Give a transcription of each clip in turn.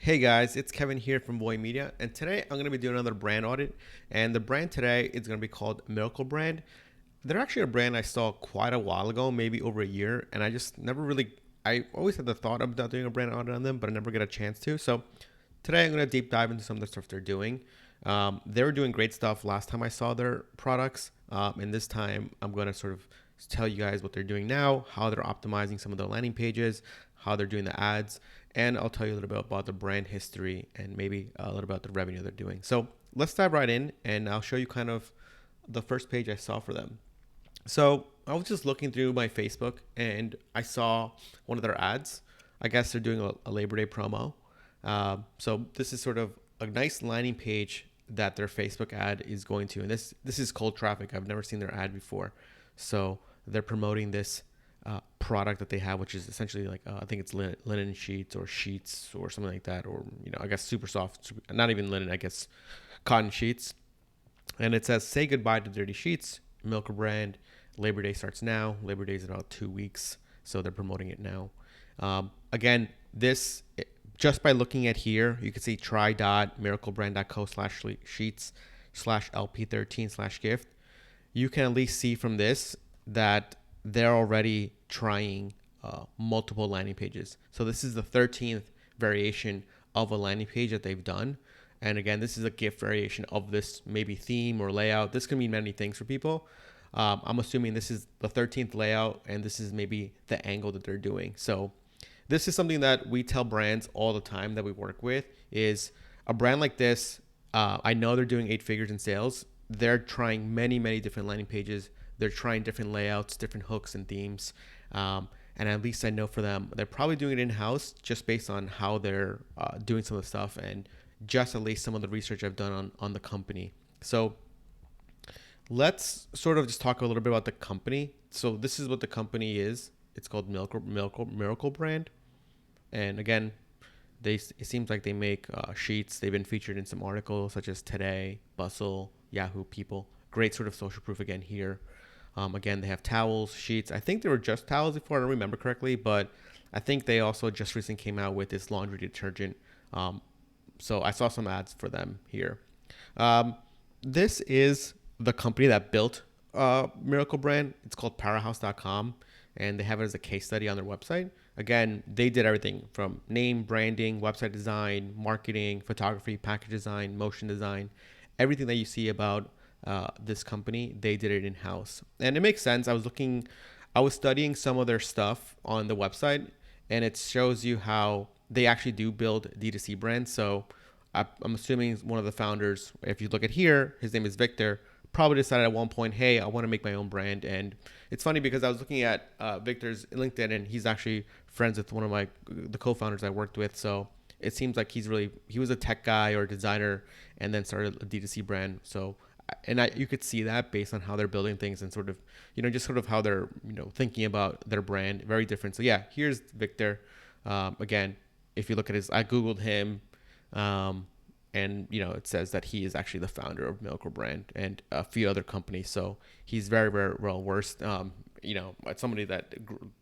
Hey guys, it's Kevin here from Voy Media, and today I'm going to be doing another brand audit. And the brand today is going to be called Miracle Brand. They're actually a brand I saw quite a while ago, maybe over a year, and I just never really. I always had the thought about doing a brand audit on them, but I never get a chance to. So today I'm going to deep dive into some of the stuff they're doing. They were doing great stuff last time I saw their products, and this time I'm going to sort of tell you guys what they're doing now, how they're optimizing some of their landing pages, how they're doing the ads, and I'll tell you a little bit about the brand history and maybe a little about the revenue they're doing. So let's dive right in, and I'll show you kind of the first page I saw for them. So I was just looking through my Facebook and I saw one of their ads. I guess they're doing a Labor Day promo. So this is sort of a nice landing page that their Facebook ad is going to, and this is cold traffic. I've never seen their ad before, so they're promoting this product that they have, which is essentially like I think it's linen sheets or something like that, or I guess super soft, not even linen, I guess cotton sheets. And it says, "Say goodbye to dirty sheets. Milk brand. Labor Day starts now." Labor Day is in about 2 weeks, so they're promoting it now. Again, this just by looking at here, you can see try.miraclebrand.co/sheets/LP13/gift. You can at least see from this that they're already trying multiple landing pages. So this is the 13th variation of a landing page that they've done. And again, this is a gift variation of this maybe theme or layout. This can mean many things for people. I'm assuming this is the 13th layout and this is maybe the angle that they're doing. So this is something that we tell brands all the time that we work with is a brand like this. I know they're doing 8 figures in sales. They're trying many different landing pages. They're trying different layouts, different hooks and themes. And at least I know for them, they're probably doing it in-house just based on how they're doing some of the stuff and just at least some of the research I've done on the company. So let's sort of just talk a little bit about the company. So this is what the company is. It's called Miracle Brand. And again, it seems like they make sheets. They've been featured in some articles such as Today, Bustle, Yahoo, People. Great sort of social proof again here. Again, they have towels, sheets. I think they were just towels before, I don't remember correctly, but I think they also just recently came out with this laundry detergent. So I saw some ads for them here. This is the company that built Miracle Brand. It's called Powerhouse.com, and they have it as a case study on their website. Again, they did everything from name, branding, website design, marketing, photography, package design, motion design, everything that you see about this company, they did it in-house. And it makes sense. I was studying some of their stuff on the website, and it shows you how they actually do build D2C brands. So I'm assuming one of the founders, if you look at here, his name is Victor, probably decided at one point, hey, I want to make my own brand. And it's funny because I was looking at Victor's LinkedIn, and he's actually friends with one of the co-founders I worked with. So it seems like he was a tech guy or a designer and then started a D2C brand. So you could see that based on how they're building things and sort of, just sort of how they're, thinking about their brand. Very different. So yeah, here's Victor. Again, if you look at I Googled him, and it says that he is actually the founder of Miracle Brand and a few other companies. So he's very well versed. It's somebody that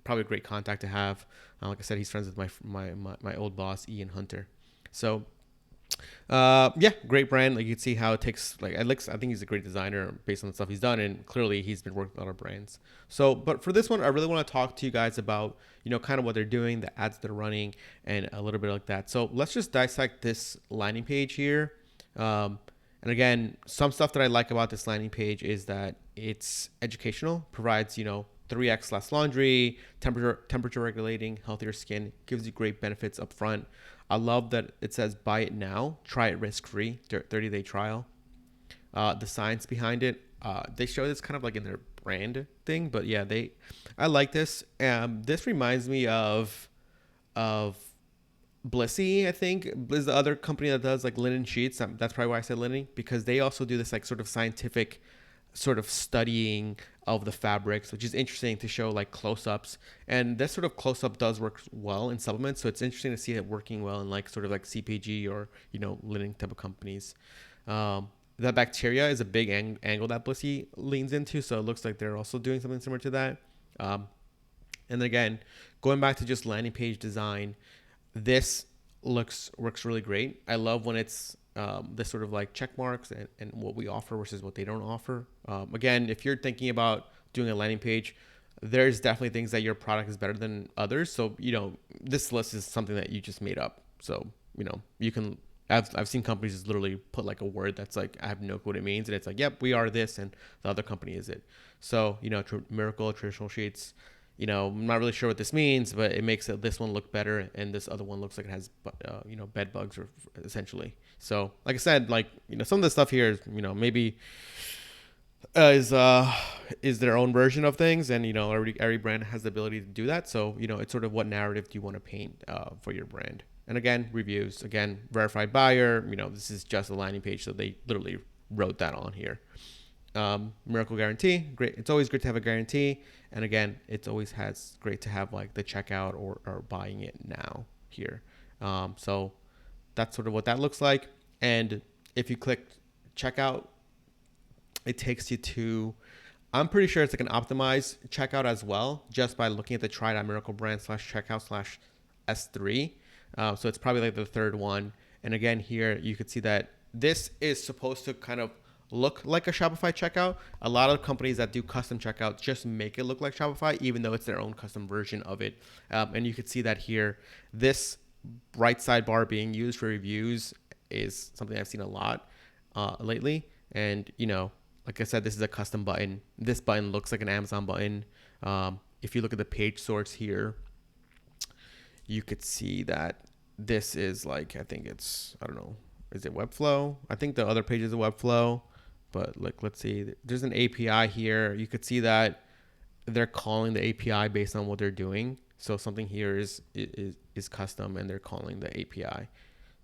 probably a great contact to have. Like I said, he's friends with my old boss, Ian Hunter. So yeah, great brand. Like you can see how it takes, like I think he's a great designer based on the stuff he's done, and clearly he's been working with a lot of brands. So, but for this one, I really want to talk to you guys about, kind of what they're doing, the ads they're running, and a little bit like that. So let's just dissect this landing page here. And again, some stuff that I like about this landing page is that it's educational, provides, 3x less laundry, temperature regulating, healthier skin, gives you great benefits up front. I love that it says buy it now, try it risk-free, 30-day trial. The science behind it, they show this kind of like in their brand thing, but yeah, I like this. This reminds me of Blissy, I think, is the other company that does like linen sheets. That's probably why I said linen, because they also do this like sort of scientific sort of studying of the fabrics, which is interesting to show like close-ups. And this sort of close-up does work well in supplements, so it's interesting to see it working well in like sort of like CPG or linen type of companies. The bacteria is a big angle that Blissy leans into, so it looks like they're also doing something similar to that. And again, going back to just landing page design, this works really great. I love when it's this sort of like check marks and what we offer versus what they don't offer. Again, if you're thinking about doing a landing page, there's definitely things that your product is better than others. So this list is something that you just made up. So you can. I've seen companies just literally put like a word that's like I have no clue what it means, and it's like, yep, we are this, and the other company is it. So Miracle traditional sheets. I'm not really sure what this means, but it makes this one look better, and this other one looks like it has, bed bugs, or essentially. So, like I said, like some of the stuff here is, maybe is their own version of things, and every brand has the ability to do that. So, it's sort of what narrative do you want to paint for your brand. And again, reviews, again, verified buyer. This is just a landing page, so they literally wrote that on here. Miracle guarantee, great. It's always great to have a guarantee, and again, it's always great to have like the checkout or buying it now here. So that's sort of what that looks like. And if you click checkout, it takes you to, I'm pretty sure it's like an optimized checkout as well, just by looking at the try.miracle brand /checkout /S3. So it's probably like the third one. And again, here you could see that this is supposed to kind of look like a Shopify checkout. A lot of companies that do custom checkouts just make it look like Shopify, even though it's their own custom version of it. And you could see that here, this right sidebar being used for reviews is something I've seen a lot lately. And, like I said, this is a custom button. This button looks like an Amazon button. If you look at the page source here, you could see that this is like, I think it's, I don't know, is it Webflow? I think the other page is a Webflow, but like, let's see, there's an API here. You could see that they're calling the API based on what they're doing. So something here is custom, and they're calling the API.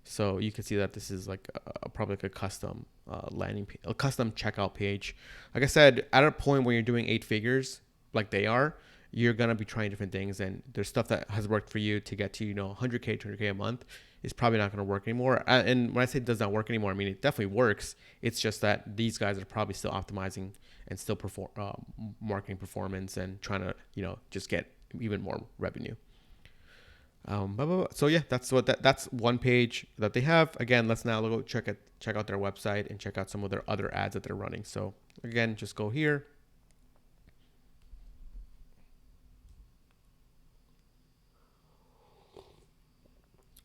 So you can see that this is like probably like a custom landing page, a custom checkout page. Like I said, at a point where you're doing 8 figures, like they are, you're gonna be trying different things, and there's stuff that has worked for you to get to 100K, 200K a month is probably not gonna work anymore. And when I say it does not work anymore, I mean it definitely works. It's just that these guys are probably still optimizing and still marketing performance and trying to just get even more revenue. So yeah, that's one page that they have. Again, let's now go check out their website and check out some of their other ads that they're running. So again, just go here.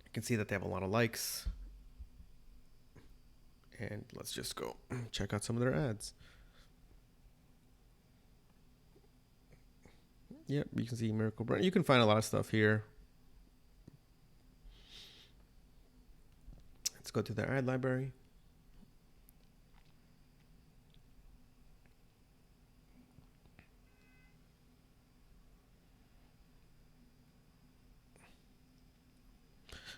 You can see that they have a lot of likes. And let's just go check out some of their ads. Yep, you can see Miracle Brand. You can find a lot of stuff here. Let's go to their ad library.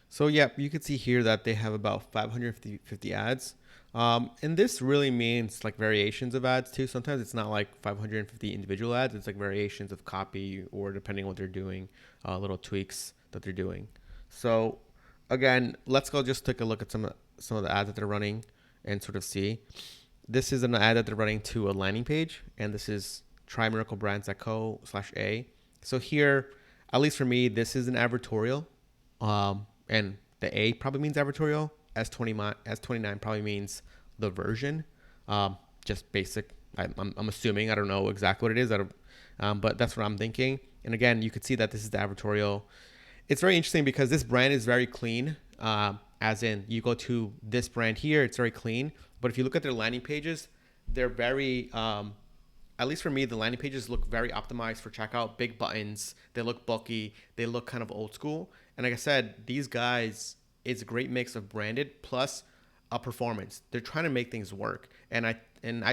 So yeah, you can see here that they have about 550 ads. And this really means like variations of ads too. Sometimes it's not like 550 individual ads. It's like variations of copy, or depending on what they're doing, little tweaks that they're doing. So again, let's go just take a look at some of the ads that they're running and sort of see. This is an ad that they're running to a landing page, and this is trymiraclebrands.co/a. So here, at least for me, this is an advertorial. And the A probably means advertorial. S29 probably means the version. Just basic. I'm assuming. I don't know exactly what it is. But that's what I'm thinking. And again, you could see that this is the advertorial. It's very interesting because this brand is very clean. As in, you go to this brand here, it's very clean. But if you look at their landing pages, they're very at least for me, the landing pages look very optimized for checkout. Big buttons. They look bulky. They look kind of old school. And like I said, these guys, it's a great mix of branded plus a performance. They're trying to make things work. And I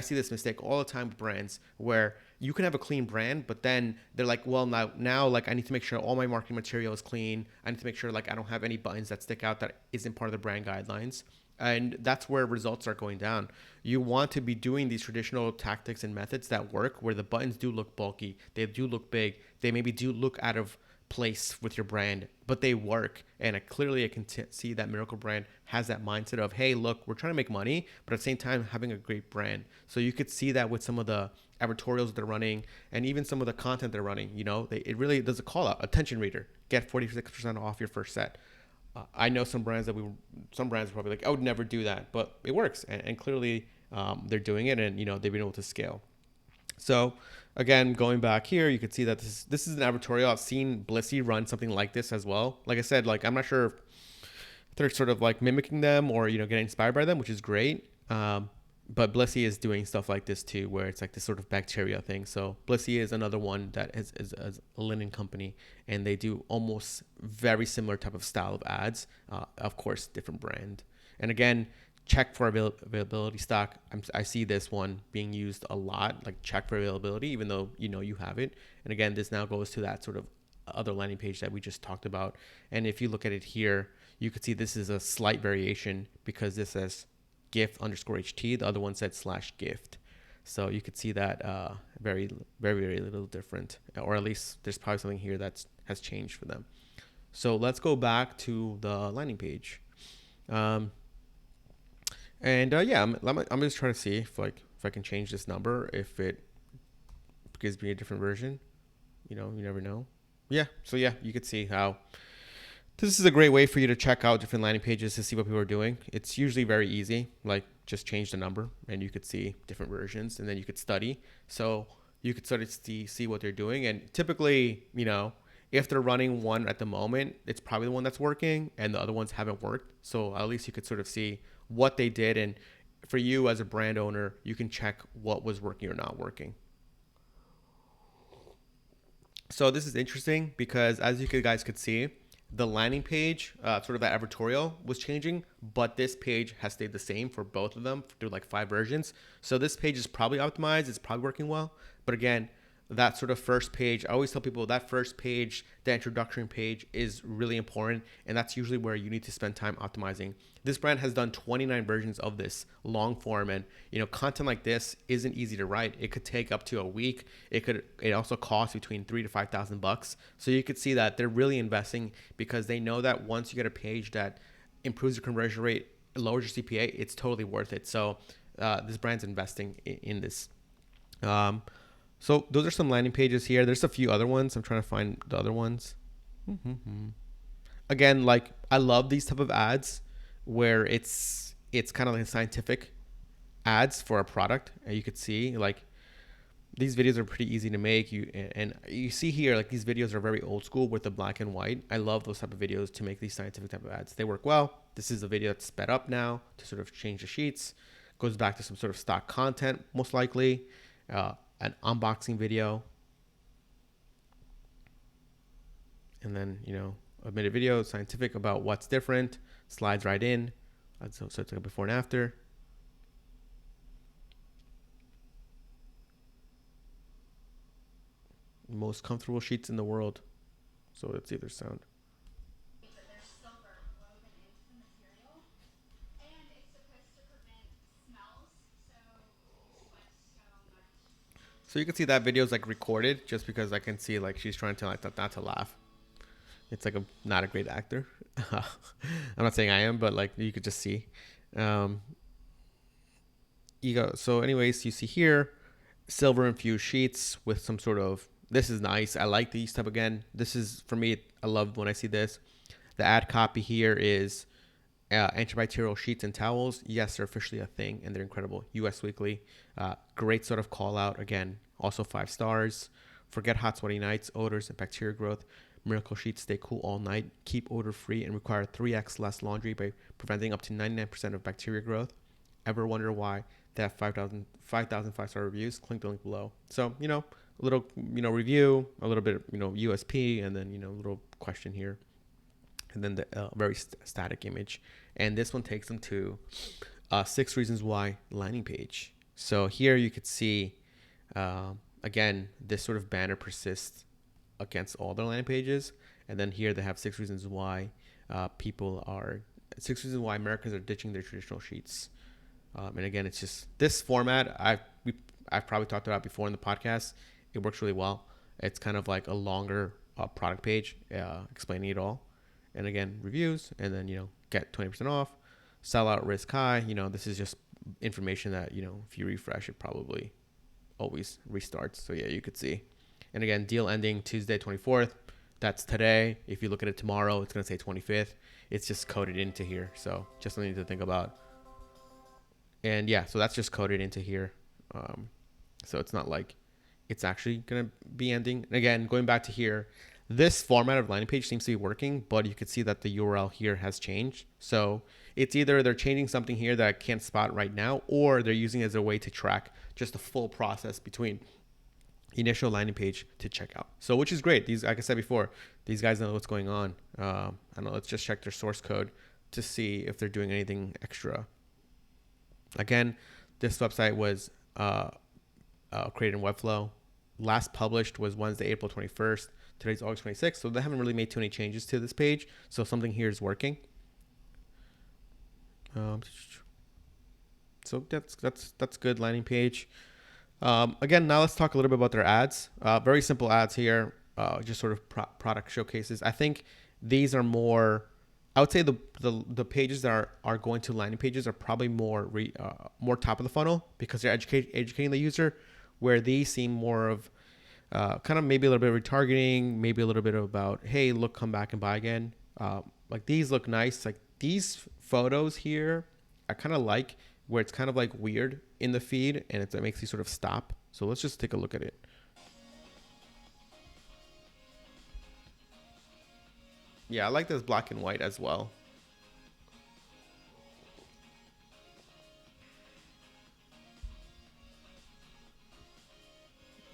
see this mistake all the time with brands where you can have a clean brand, but then they're like, well, now like I need to make sure all my marketing material is clean. I need to make sure like I don't have any buttons that stick out that isn't part of the brand guidelines. And that's where results are going down. You want to be doing these traditional tactics and methods that work, where the buttons do look bulky, they do look big, they maybe do look out of place with your brand, but they work. And clearly I can see that Miracle Brand has that mindset of, hey, look, we're trying to make money, but at the same time having a great brand. So you could see that with some of the advertorials they're running, and even some of the content they're running. It really does a call out. Attention reader, get 46% off your first set. I know some brands are probably like, I would never do that, but it works, and clearly they're doing it, and they've been able to scale. So again, going back here, you can see that this is an advertorial. I've seen Blissy run something like this as well. Like I said, like I'm not sure if they're sort of like mimicking them or getting inspired by them, which is great. But Blissey is doing stuff like this too, where it's like this sort of bacteria thing. So Blissey is another one that is a linen company, and they do almost very similar type of style of ads. Of course, different brand. And again, check for availability stock. I see this one being used a lot, like check for availability, even though you have it. And again, this now goes to that sort of other landing page that we just talked about. And if you look at it here, you could see this is a slight variation because this says gift underscore HT. The other one said slash gift. So you could see that very, very, very little different, or at least there's probably something here that has changed for them. So let's go back to the landing page. And yeah, I'm just trying to see if I can change this number, if it gives me a different version. You never know. Yeah. So yeah, you could see how this is a great way for you to check out different landing pages to see what people are doing. It's usually very easy. Like just change the number and you could see different versions, and then you could study. So you could sort of see what they're doing. And typically, if they're running one at the moment, it's probably the one that's working and the other ones haven't worked. So at least you could sort of see what they did. And for you as a brand owner, you can check what was working or not working. So this is interesting because as you guys could see, the landing page, sort of that advertorial was changing, but this page has stayed the same for both of them through like 5 versions. So this page is probably optimized. It's probably working well. But again, that sort of first page, I always tell people that first page, the introduction page is really important. And that's usually where you need to spend time optimizing. This brand has done 29 versions of this long form, and content like this isn't easy to write. It could take up to a week. It also costs between $3,000 to $5,000. So you could see that they're really investing because they know that once you get a page that improves your conversion rate, lowers your CPA, it's totally worth it. So this brand's investing in this. So those are some landing pages here. There's a few other ones. I'm trying to find the other ones. Again, like I love these type of ads where it's kind of like scientific ads for a product, and you could see like these videos are pretty easy to make. And you see here like these videos are very old school with the black and white. I love those type of videos to make these scientific type of ads. They work well. This is a video that's sped up now to sort of change the sheets. Goes back to some sort of stock content most likely. An unboxing video, and then a minute video, scientific about what's different, slides right in. So it's like a before and after. Most comfortable sheets in the world. So let's see their sound. So you can see that video is like recorded just because I can see like she's trying to like not to laugh. It's like not a great actor. I'm not saying I am, but like you could just see. Um, you go. So anyways, you see here, silver infused sheets with some sort of. This is nice. I like these type again. This is for me. I love when I see this. The ad copy here is antibacterial sheets and towels. Yes, they're officially a thing and they're incredible. US Weekly. Great sort of call out. Again, also 5 stars. Forget hot, sweaty nights, odors, and bacteria growth. Miracle sheets stay cool all night, keep odor free, and require 3x less laundry by preventing up to 99% of bacteria growth. Ever wonder why they have 5,000 5-star reviews? Click the link below. So, a little, review, a little bit, USP, and then, a little question here. And then the very static image. And this one takes them to 6 reasons why landing page. So here you could see, again, this sort of banner persists against all their landing pages. And then here they have 6 reasons why 6 reasons why Americans are ditching their traditional sheets. And again, it's just this format I've probably talked about before in the podcast. It works really well. It's kind of like a longer product page explaining it all. And again, reviews, and then, get 20% off, sell out risk high. This is just information that, if you refresh, it probably always restarts. So yeah, you could see. And again, deal ending Tuesday, 24th. that's today. If you look at it tomorrow, it's going to say 25th. It's just coded into here. So just something to think about. And yeah, so that's just coded into here. So it's not like it's actually going to be ending. And again, going back to here, this format of landing page seems to be working, but you can see that the URL here has changed. So it's either they're changing something here that I can't spot right now, or they're using it as a way to track just the full process between initial landing page to checkout. So which is great. These, like I said before, these guys know what's going on. I don't know. Let's just check their source code to see if they're doing anything extra. Again, this website was created in Webflow. Last published was Wednesday, April 21st. Today's August 26th. So they haven't really made too many changes to this page. So something here is working. So that's good landing page. Again, now let's talk a little bit about their ads. Very simple ads here, just sort of product showcases. I think these are more, I would say the pages that are going to landing pages are probably more top of the funnel because they're educating the user, where these seem more of kind of maybe a little bit of retargeting, maybe a little bit about, hey, look, come back and buy again. Like these look nice. Like these photos here, I kind of like where it's kind of like weird in the feed and it makes you sort of stop. So let's just take a look at it. Yeah, I like this black and white as well.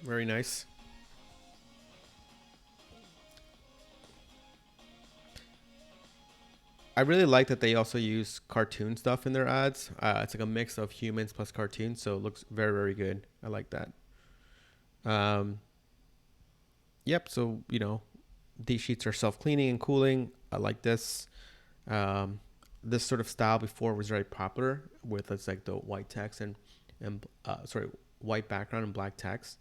Very nice. I really like that they also use cartoon stuff in their ads. It's like a mix of humans plus cartoons, so it looks very, very good. I like that. Um, yep. So these sheets are self-cleaning and cooling. I like this. This sort of style before was very popular with it's like the white text and white background and black text.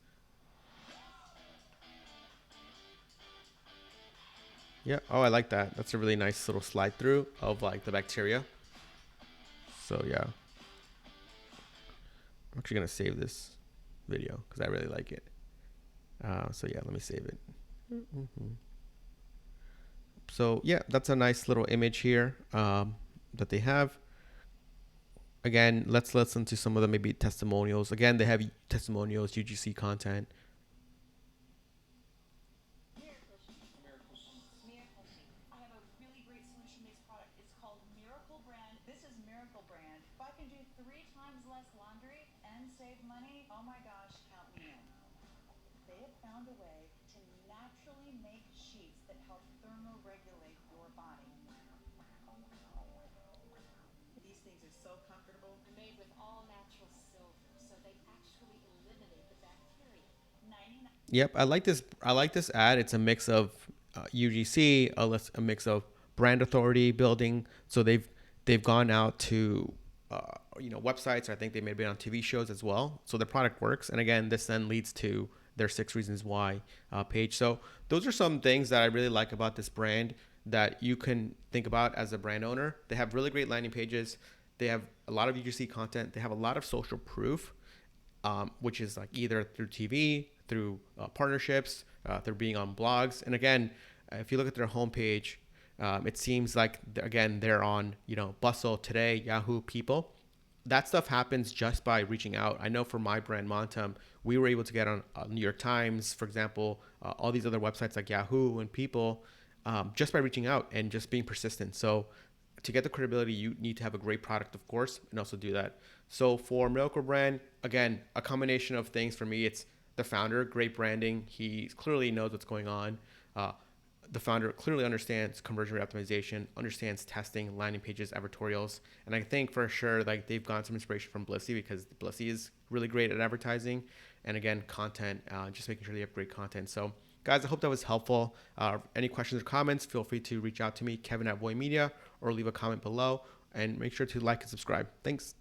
Yeah. Oh, I like that. That's a really nice little slide through of like the bacteria. So yeah, I'm actually gonna save this video because I really like it. So yeah, let me save it. Mm-hmm. So yeah, that's a nice little image here that they have. Again, let's listen to some of the maybe testimonials. Again, they have testimonials, UGC content. Yep, I like this. I like this ad. It's a mix of UGC, a mix of brand authority building. So they've gone out to websites. I think they may have been on TV shows as well. So the product works. And again, this then leads to their 6 reasons why page. So those are some things that I really like about this brand that you can think about as a brand owner. They have really great landing pages. They have a lot of UGC content. They have a lot of social proof, which is like either through TV, through partnerships, through being on blogs. And again, if you look at their homepage, it seems like again they're on Bustle, Today, Yahoo, People. That stuff happens just by reaching out. I know for my brand Montum, we were able to get on New York Times, for example, all these other websites like Yahoo and People, just by reaching out and just being persistent. So to get the credibility, you need to have a great product, of course, and also do that. So for Miracle Brand, again, a combination of things for me. It's the founder, great branding. He clearly knows what's going on. The founder clearly understands conversion rate optimization, understands testing, landing pages, advertorials. And I think for sure, like they've gotten some inspiration from Blissy because Blissy is really great at advertising. And again, content, just making sure they have great content. So guys, I hope that was helpful. Any questions or comments, feel free to reach out to me, Kevin at Voy Media, or leave a comment below. And make sure to like and subscribe. Thanks.